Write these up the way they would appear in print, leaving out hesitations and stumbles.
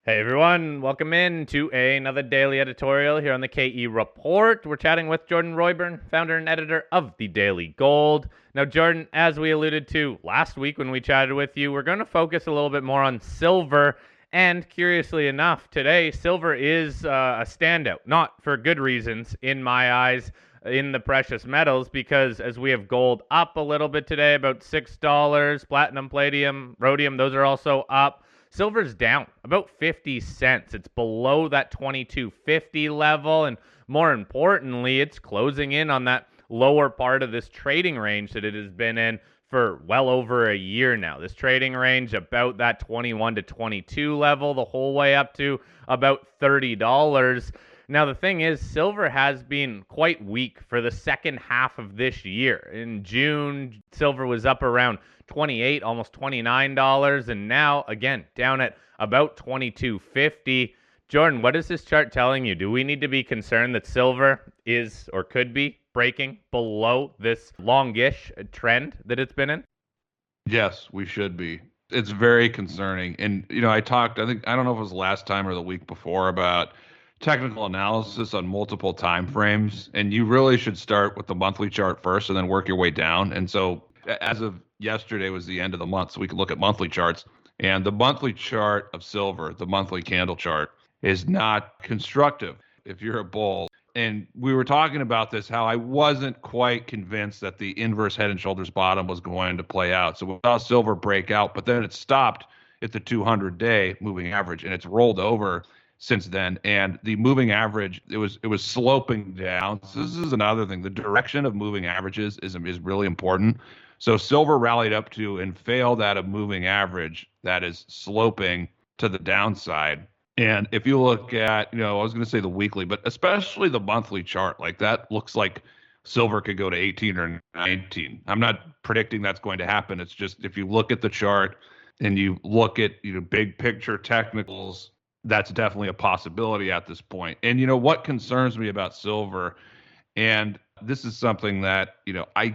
Hey everyone, welcome in to another daily editorial here on the KE Report. We're chatting with Jordan Roy-Byrne, founder and editor of The Daily Gold. Now, Jordan, as we alluded to last week when we chatted with you, we're going to focus a little bit more on silver. And curiously enough, today, silver is a standout, not for good reasons in my eyes, in the precious metals, because as we have gold up a little bit today, about $6, platinum, palladium, rhodium, those are also up. Silver's down about 50 cents. It's below that 22.50 level, and more importantly, it's closing in on that lower part of this trading range that it has been in for well over a year now. This trading range about that 21 to 22 level the whole way up to about $30. Now, the thing is, silver has been quite weak for the second half of this year. In June, silver was up around $28, almost $29, and now, again, down at about $22.50. Jordan, what is this chart telling you? Do we need to be concerned that silver is or could be breaking below this longish trend that it's been in? Yes, we should be. It's very concerning. And, I don't know if it was last time or the week before about technical analysis on multiple time frames. And you really should start with the monthly chart first and then work your way down. And so as of yesterday was the end of the month, so we can look at monthly charts. And the monthly chart of silver, the monthly candle chart, is not constructive if you're a bull. And we were talking about this, how I wasn't quite convinced that the inverse head and shoulders bottom was going to play out. So we saw silver break out, but then it stopped at the 200-day moving average, and it's rolled over since then. And the moving average, it was sloping down. So this is another thing. The direction of moving averages is really important. So silver rallied up to and failed at a moving average that is sloping to the downside. And if you look at, I was going to say the weekly, but especially the monthly chart, like that looks like silver could go to 18 or 19. I'm not predicting that's going to happen. It's just if you look at the chart and you look at, big picture technicals, that's definitely a possibility at this point. And, what concerns me about silver, and this is something that, I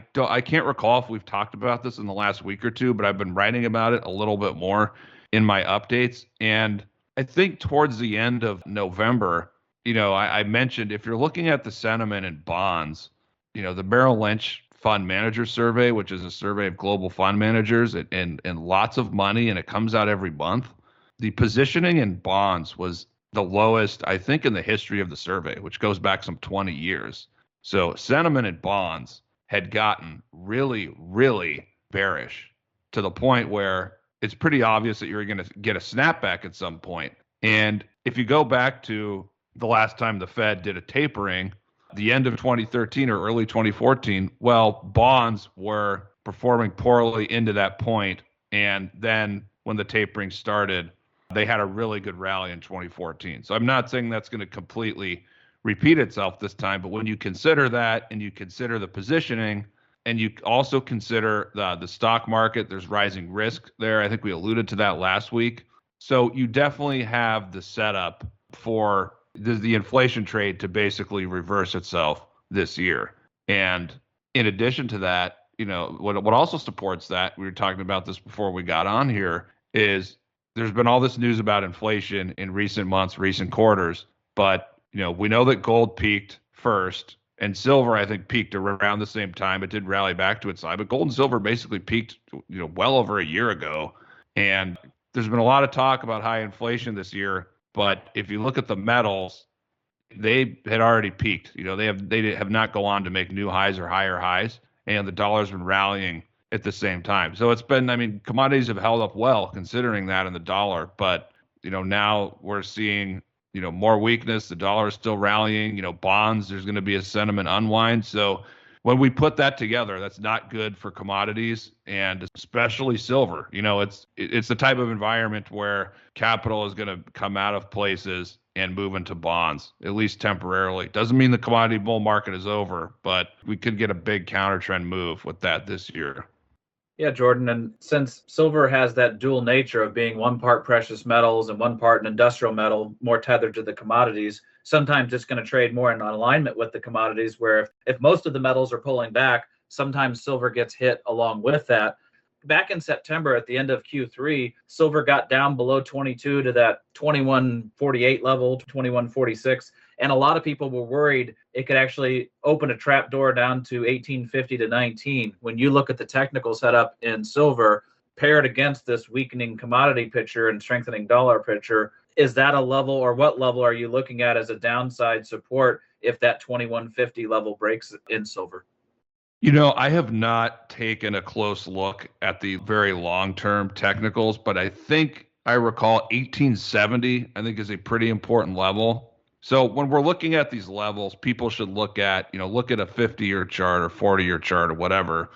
can't recall if we've talked about this in the last week or two, but I've been writing about it a little bit more in my updates. And I think towards the end of November, I mentioned if you're looking at the sentiment in bonds, the Merrill Lynch Fund Manager Survey, which is a survey of global fund managers and lots of money, and it comes out every month. The positioning in bonds was the lowest, I think, in the history of the survey, which goes back some 20 years. So sentiment in bonds had gotten really, really bearish to the point where it's pretty obvious that you're going to get a snapback at some point. And if you go back to the last time the Fed did a tapering, the end of 2013 or early 2014, well, bonds were performing poorly into that point. And then when the tapering started, they had a really good rally in 2014. So I'm not saying that's going to completely repeat itself this time, but when you consider that and you consider the positioning, and you also consider the stock market, there's rising risk there. I think we alluded to that last week. So you definitely have the setup for the inflation trade to basically reverse itself this year. And in addition to that, what also supports that, we were talking about this before we got on here, is there's been all this news about inflation in recent months, recent quarters. But, we know that gold peaked first. And silver, I think, peaked around the same time. It did rally back to its side, but gold and silver basically peaked, well over a year ago. And there's been a lot of talk about high inflation this year. But if you look at the metals, they had already peaked. They have not gone on to make new highs or higher highs, and the dollar's been rallying at the same time. So it's been, commodities have held up well considering that in the dollar. But now we're seeing more weakness. The dollar is still rallying. Bonds, there's going to be a sentiment unwind. So when we put that together, that's not good for commodities, and especially silver. It's the type of environment where capital is going to come out of places and move into bonds, at least temporarily. Doesn't mean the commodity bull market is over, but we could get a big counter trend move with that this year. Yeah, Jordan, and since silver has that dual nature of being one part precious metals and one part an industrial metal, more tethered to the commodities, sometimes it's going to trade more in alignment with the commodities, where if most of the metals are pulling back, sometimes silver gets hit along with that. back in September at the end of Q3, silver got down below 22 to that 21.48 level, 21.46. And a lot of people were worried it could actually open a trap door down to 18.50 to 19. When you look at the technical setup in silver, paired against this weakening commodity picture and strengthening dollar picture, is that a level, or what level are you looking at as a downside support if that 21.50 level breaks in silver? I have not taken a close look at the very long-term technicals, but I think I recall 1870, I think, is a pretty important level. So when we're looking at these levels, people should look at a 50-year chart or 40-year chart or whatever.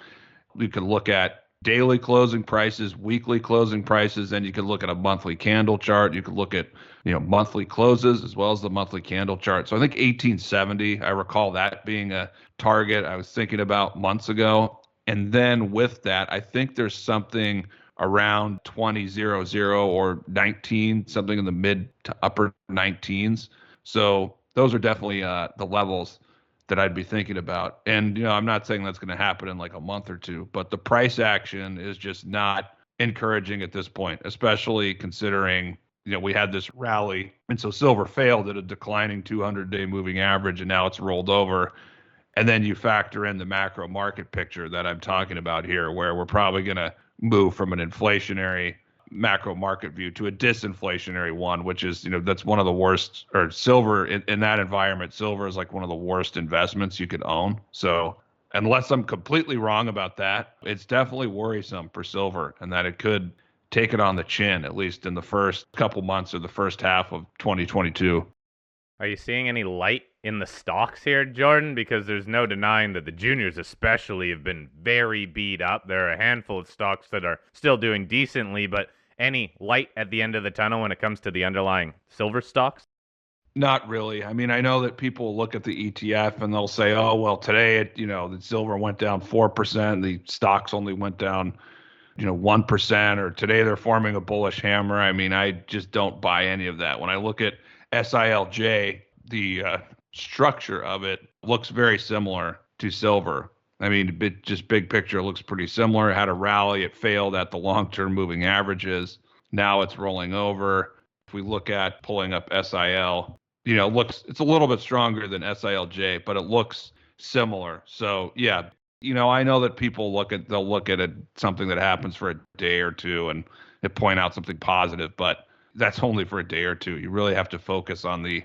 We could look at daily closing prices, weekly closing prices, and you could look at a monthly candle chart. You could look at, monthly closes as well as the monthly candle chart. So I think 1870, I recall that being a target I was thinking about months ago. And then with that, I think there's something around 2000 or 19, something in the mid to upper 19s. So those are definitely the levels that I'd be thinking about. And, I'm not saying that's going to happen in like a month or two, but the price action is just not encouraging at this point, especially considering, we had this rally. And so silver failed at a declining 200-day moving average, and now it's rolled over. And then you factor in the macro market picture that I'm talking about here, where we're probably going to move from an inflationary macro market view to a disinflationary one, which is, that's one of the worst, or silver in that environment, silver is like one of the worst investments you could own. So unless I'm completely wrong about that, it's definitely worrisome for silver, and that it could take it on the chin, at least in the first couple months or the first half of 2022. Are you seeing any light in the stocks here, Jordan? Because there's no denying that the juniors especially have been very beat up. There are a handful of stocks that are still doing decently, but any light at the end of the tunnel when it comes to the underlying silver stocks? Not really. I mean, I know that people look at the ETF and they'll say, oh, well, today, the silver went down 4%, the stocks only went down 1%, or today they're forming a bullish hammer. I mean, I just don't buy any of that. When I look at SILJ, the structure of it looks very similar to silver. I mean, just big picture looks pretty similar. It had a rally, it failed at the long-term moving averages. Now it's rolling over. If we look at pulling up SIL, it's a little bit stronger than SILJ, but it looks similar. So yeah, I know that they'll look at something that happens for a day or two and they point out something positive, but that's only for a day or two. You really have to focus on the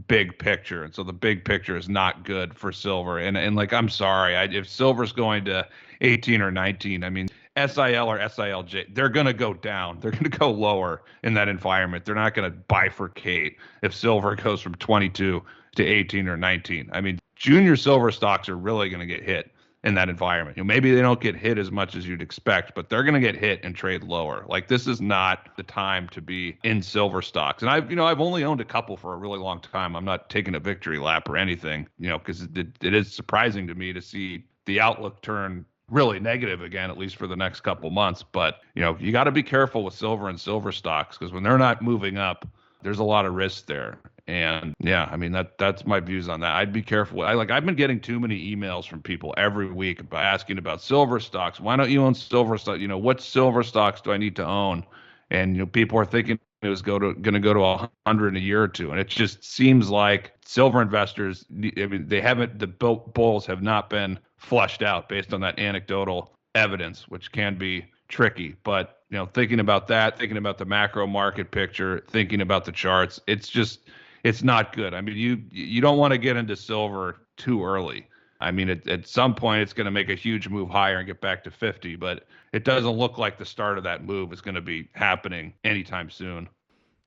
big picture. And so the big picture is not good for silver. And like, I'm sorry, if silver's going to 18 or 19, I mean, SIL or SILJ, they're going to go down. They're going to go lower in that environment. They're not going to bifurcate if silver goes from 22 to 18 or 19. I mean, junior silver stocks are really going to get hit in that environment. Maybe they don't get hit as much as you'd expect, but they're going to get hit and trade lower. Like, this is not the time to be in silver stocks. And I've only owned a couple for a really long time. I'm not taking a victory lap or anything, because it is surprising to me to see the outlook turn really negative again, at least for the next couple months. But, you got to be careful with silver and silver stocks, because when they're not moving up, there's a lot of risk there. And yeah, I mean, that's my views on that. I'd be careful. I've been getting too many emails from people every week about asking about silver stocks. Why don't you own silver stocks? What silver stocks do I need to own? And people are thinking it was going to go to 100 in a year or two. And it just seems like silver investors, I mean, the bulls have not been flushed out based on that anecdotal evidence, which can be tricky. But thinking about that, thinking about the macro market picture, thinking about the charts, it's not good. I mean, you don't want to get into silver too early. I mean, at some point, it's going to make a huge move higher and get back to 50, but it doesn't look like the start of that move is going to be happening anytime soon.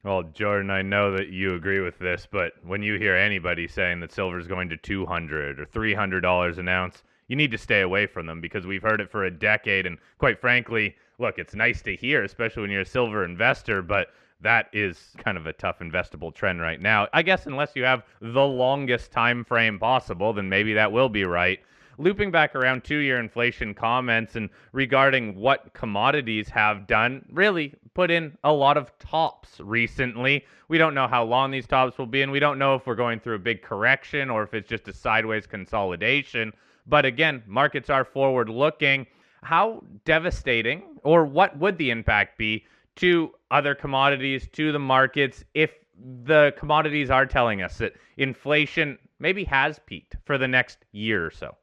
Well, Jordan, I know that you agree with this, but when you hear anybody saying that silver is going to $200 or $300 an ounce, you need to stay away from them, because we've heard it for a decade. And quite frankly, look, it's nice to hear, especially when you're a silver investor, but that is kind of a tough investable trend right now. I guess unless you have the longest time frame possible, then maybe that will be right. Looping back around to your inflation comments and regarding what commodities have done, really put in a lot of tops recently. We don't know how long these tops will be, and we don't know if we're going through a big correction or if it's just a sideways consolidation. But again, markets are forward looking. how devastating, or what would the impact be to other commodities, to the markets, if the commodities are telling us that inflation maybe has peaked for the next year or so?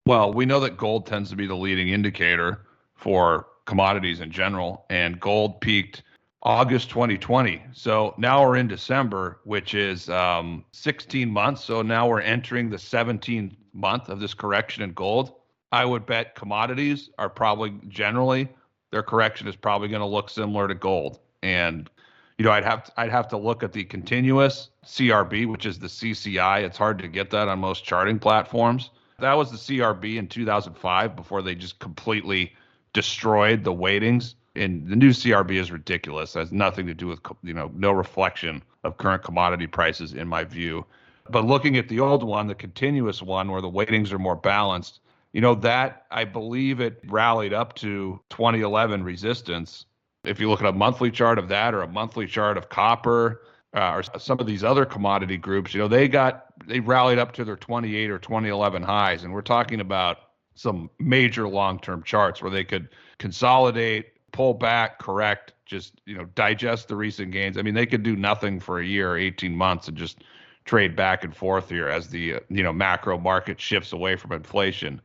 Well, we know that gold tends to be the leading indicator for commodities in general, and gold peaked August 2020. So now we're in December, which is 16 months. So now we're entering the 17th month of this correction in gold. I would bet commodities are probably generally their correction is probably going to look similar to gold. And I'd have to look at the continuous CRB, which is the CCI. It's hard to get that on most charting platforms. That was the CRB in 2005 before they just completely destroyed the weightings. And the new CRB is ridiculous. It has nothing to do with, no reflection of current commodity prices in my view. But looking at the old one, the continuous one where the weightings are more balanced, that I believe it rallied up to 2011 resistance. If you look at a monthly chart of that or a monthly chart of copper, or some of these other commodity groups, they rallied up to their 28 or 2011 highs. And we're talking about some major long-term charts where they could consolidate, pull back, correct, just, digest the recent gains. I mean, they could do nothing for a year or 18 months and just trade back and forth here as the, macro market shifts away from inflation,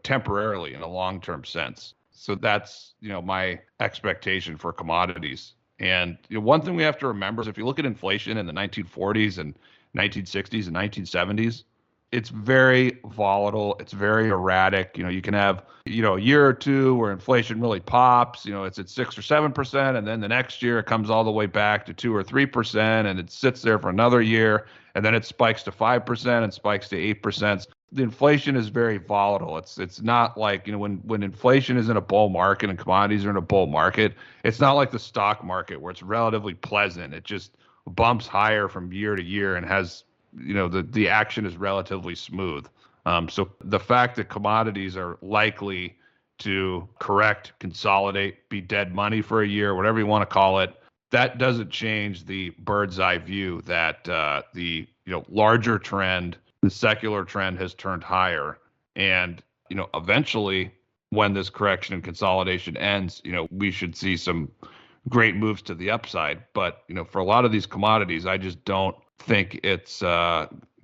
temporarily in a long-term sense. So that's, my expectation for commodities. And one thing we have to remember is if you look at inflation in the 1940s and 1960s and 1970s, it's very volatile. It's very erratic. You can have, a year or two where inflation really pops, it's at 6 or 7%. And then the next year it comes all the way back to 2 or 3%. And it sits there for another year. And then it spikes to 5% and spikes to 8%. The inflation is very volatile. It's not like, when inflation is in a bull market and commodities are in a bull market, it's not like the stock market where it's relatively pleasant. It just bumps higher from year to year and has, the action is relatively smooth. So the fact that commodities are likely to correct, consolidate, be dead money for a year, whatever you want to call it, that doesn't change the bird's eye view that the larger trend, the secular trend has turned higher. And, eventually when this correction and consolidation ends, we should see some great moves to the upside. But, for a lot of these commodities, I just don't think it's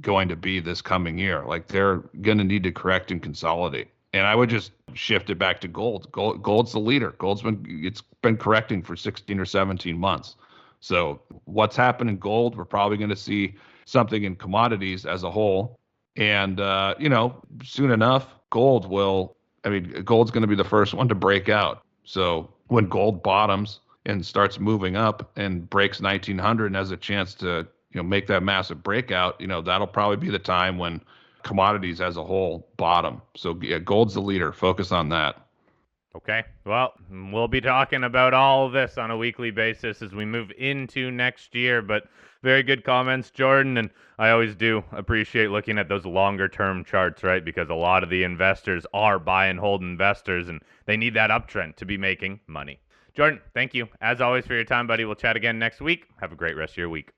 going to be this coming year. Like they're going to need to correct and consolidate. And I would just shift it back to gold. Gold's the leader. It's been correcting for 16 or 17 months. So what's happened in gold, we're probably going to see something in commodities as a whole. And, soon enough, gold's going to be the first one to break out. So when gold bottoms and starts moving up and breaks 1900 and has a chance to, make that massive breakout, that'll probably be the time when commodities as a whole bottom. So yeah, gold's the leader. Focus on that. Okay, well, we'll be talking about all of this on a weekly basis as we move into next year, but very good comments, Jordan, and I always do appreciate looking at those longer-term charts, right, because a lot of the investors are buy and hold investors, and they need that uptrend to be making money. Jordan, thank you, as always, for your time, buddy. We'll chat again next week. Have a great rest of your week.